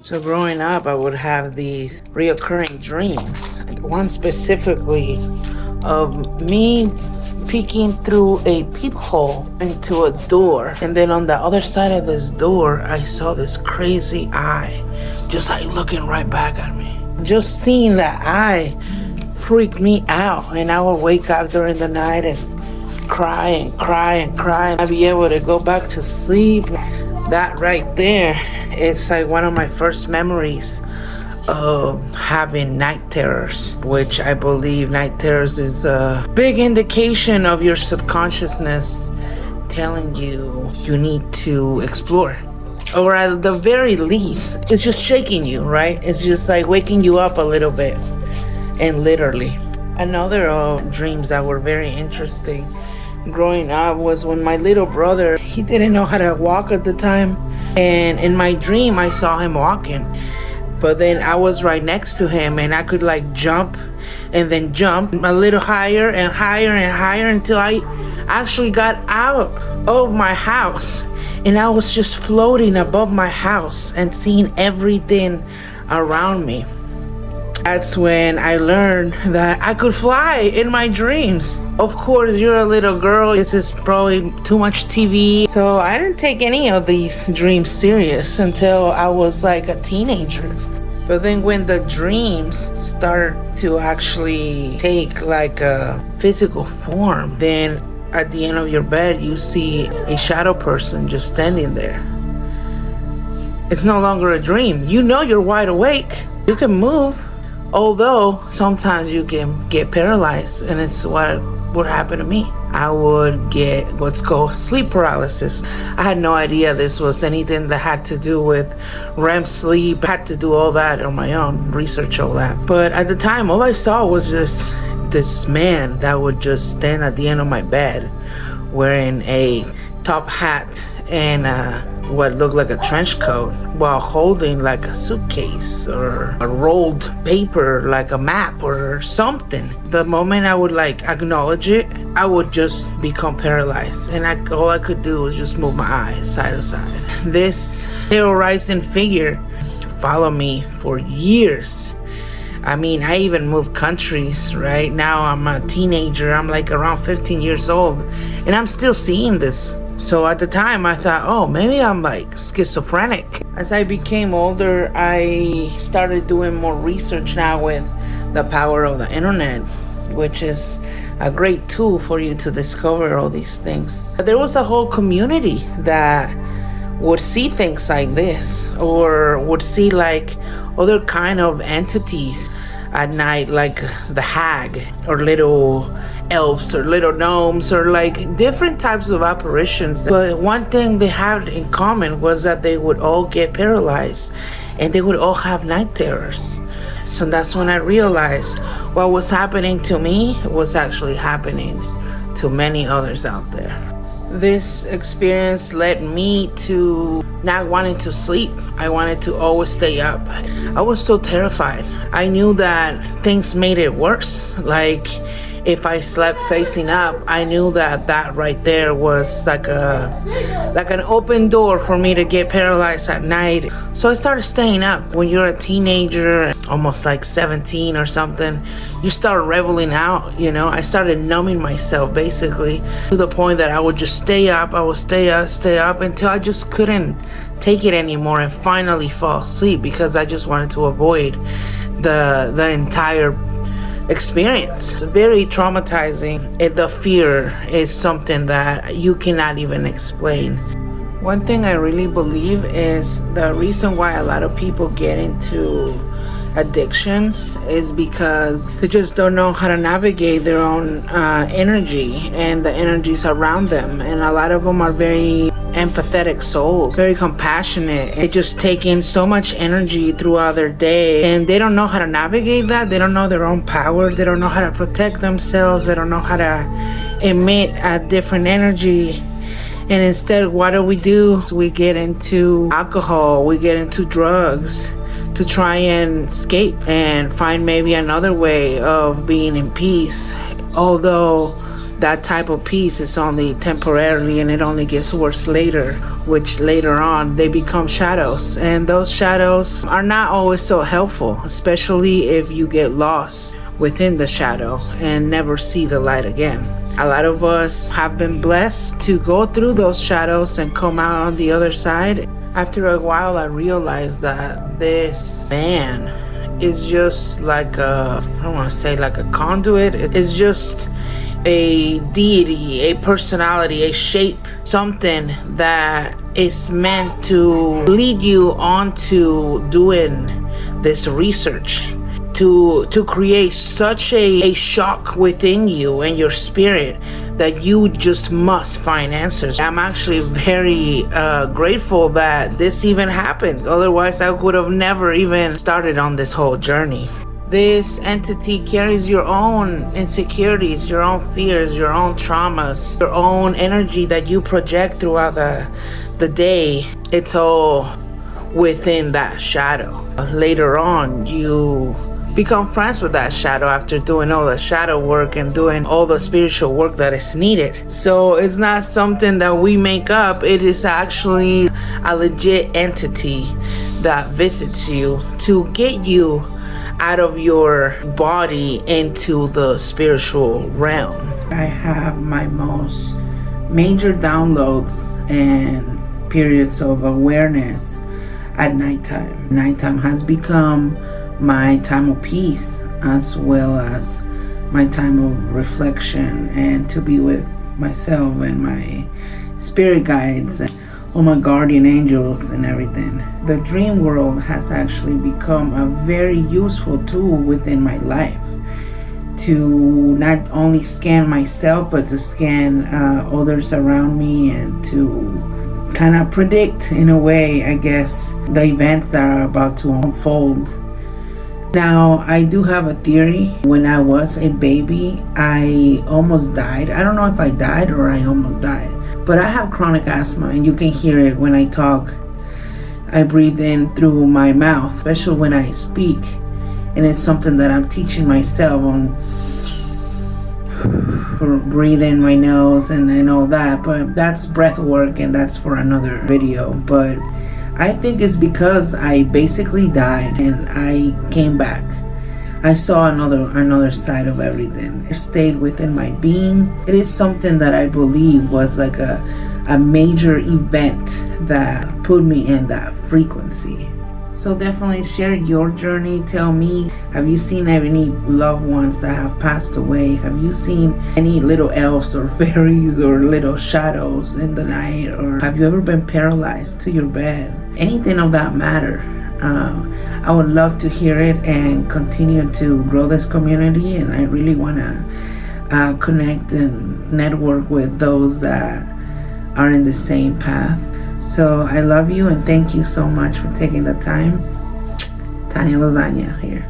So growing up, I would have these reoccurring dreams. One specifically of me peeking through a peephole into a door. And then on the other side of this door, I saw this crazy eye just like looking right back at me. Just seeing that eye freaked me out. And I would wake up during the night and cry and cry and cry. I'd be able to go back to sleep. That right there, it's like one of my first memories of having night terrors, which I believe night terrors is a big indication of your subconsciousness telling you you need to explore. Or at the very least, it's just shaking you, right? It's just like waking you up a little bit, and literally. Another dreams that were very interesting growing up was when my little brother, he didn't know how to walk at the time, and in my dream I saw him walking, but then I was right next to him and I could like jump and then jump a little higher and higher and higher until I actually got out of my house, and I was just floating above my house and seeing everything around me. That's when I learned that I could fly in my dreams. Of course, you're a little girl. This is probably too much TV. So I didn't take any of these dreams serious until I was like a teenager. But then when the dreams start to actually take like a physical form, then at the end of your bed, you see a shadow person just standing there. It's no longer a dream. You know you're wide awake. You can move. Although sometimes you can get paralyzed, and it's what would happen to me. I would get what's called sleep paralysis. I had no idea this was anything that had to do with REM sleep. I had to do all that on my own, research all that. But at the time, all I saw was just this man that would just stand at the end of my bed wearing a top hat and what looked like a trench coat while holding like a suitcase or a rolled paper like a map or something. The moment I would like acknowledge it, I would just become paralyzed, and all I could do was just move my eyes side to side. This terrorizing figure followed me for years. I mean, I even moved countries. Right now I'm a teenager. I'm like around 15 years old, and I'm still seeing this. So at the time I thought, oh, maybe I'm like schizophrenic. As I became older, I started doing more research now with the power of the internet, which is a great tool for you to discover all these things. There was a whole community that would see things like this, or would see like other kind of entities at night, like the hag or little elves or little gnomes or like different types of apparitions. But one thing they had in common was that they would all get paralyzed and they would all have night terrors. So that's when I realized what was happening to me was actually happening to many others out there. This experience led me to not wanting to sleep. I wanted to always stay up. I was so terrified. I knew that things made it worse. Like if I slept facing up, I knew that that right there was like an open door for me to get paralyzed at night. So I started staying up. When you're a teenager, almost like 17 or something, you start reveling out, you know. I started numbing myself basically to the point that I would just stay up. I would stay up until I just couldn't take it anymore and finally fall asleep because I just wanted to avoid the entire experience. It's very traumatizing, and the fear is something that you cannot even explain. One thing I really believe is the reason why a lot of people get into addictions is because they just don't know how to navigate their own energy and the energies around them. And a lot of them are very empathetic souls, very compassionate. They just take in so much energy throughout their day, and they don't know how to navigate that. They don't know their own power. They don't know how to protect themselves. They don't know how to emit a different energy. And instead, what do? We get into alcohol, we get into drugs to try and escape and find maybe another way of being in peace. Although that type of peace is only temporarily, and it only gets worse later, which later on they become shadows. And those shadows are not always so helpful, especially if you get lost within the shadow and never see the light again. A lot of us have been blessed to go through those shadows and come out on the other side. After a while, I realized that this man is just like I don't want to say like a conduit. It's just a deity, a personality, a shape, something that is meant to lead you on to doing this research, to create such a shock within you and your spirit that you just must find answers. I'm actually very grateful that this even happened. Otherwise, I would have never even started on this whole journey. This entity carries your own insecurities, your own fears, your own traumas, your own energy that you project throughout the day. It's all within that shadow. Later on, you become friends with that shadow after doing all the shadow work and doing all the spiritual work that is needed. So it's not something that we make up. It is actually a legit entity that visits you to get you out of your body into the spiritual realm. I have my most major downloads and periods of awareness at nighttime. Nighttime has become my time of peace, as well as my time of reflection and to be with myself and my spirit guides and all my guardian angels and everything. The dream world has actually become a very useful tool within my life to not only scan myself, but to scan others around me and to kind of predict, in a way, I guess, the events that are about to unfold. Now, I do have a theory. When I was a baby, I almost died. I don't know if I died or I almost died, but I have chronic asthma, and you can hear it when I talk. I breathe in through my mouth, especially when I speak, and it's something that I'm teaching myself on. Breathe in my nose and all that, but that's breath work, and that's for another video. But I think it's because I basically died and I came back. I saw another side of everything. It stayed within my being. It is something that I believe was like a major event that put me in that frequency. So definitely share your journey. Tell me, have you seen any loved ones that have passed away? Have you seen any little elves or fairies or little shadows in the night? Or have you ever been paralyzed to your bed? Anything of that matter. I would love to hear it and continue to grow this community, and I really want to connect and network with those that are in the same path. So I love you and thank you so much for taking the time. Tanya Lasagna here.